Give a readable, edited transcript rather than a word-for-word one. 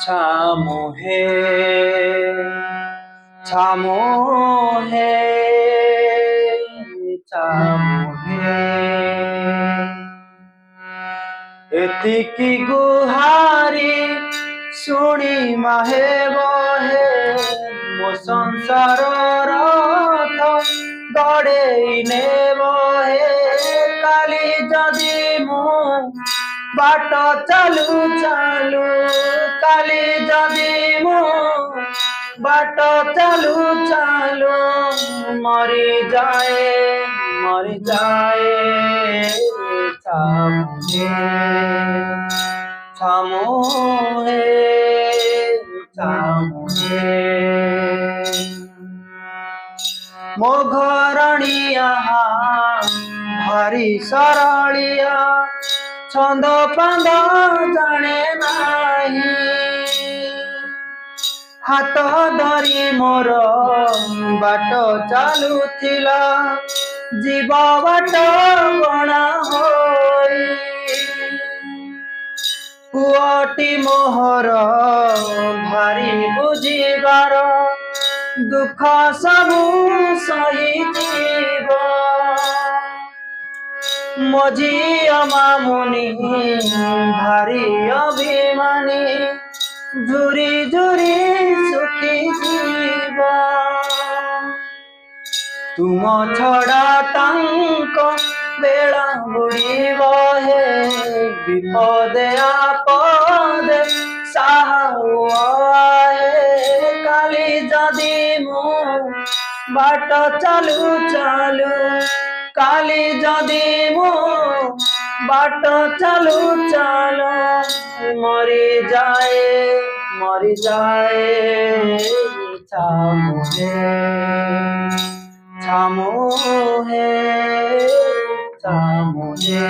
ছামো হে ছামো হে ছামো হে এতিকি গুহারি শুনি মাহে বহে ମୋ ସଂସାରର ରଥ ଗଡ଼େଇ ନେବ ହେ କାଲି ଯଦି ମୁଁ ବାଟ ଚାଲୁ ଚାଲୁ କାଲି ଯଦି ମୁଁ ବାଟ ଚାଲୁ ଚାଲୁ ମରିଯାଏ ছামো হে ছামো হে ମୋ ଘରଣିଆ ଭାରି ସରଳିଆ ଛନ୍ଦ ପାନ୍ଦ ଜାଣେ ନାହିଁ ହାତ ଧରି ମୋର ବାଟ ଚାଲୁଥିଲା ଯିବ ବାଟ ଗଣା ହୋଇ ପୁଅଟି ମୋହର ଭାରି ବୁଝିବାର ଦୁଃଖ ସବୁ ସହିଯିବ ମୋ ଝିଅ ମାମୁନି ଭାରି ଅଭିମାନୀ ଝୁରି ଝୁରି ଶୁଖିଯିବ ତୁମ ଛଡ଼ା ତାଙ୍କ ବେଳା ବୁଡ଼ିବ ହେ ବିପଦେ ଆପଦେ ସାହା ହୁଏ କାଲି ଯଦି ମୁଁ ବାଟ ଚାଲୁ ଚାଲୁ କାଲି ଯଦି ମୁଁ ବାଟ ଚାଲୁ ଚାଲୁ ମରିଯାଏ ছামো হে ছামো হে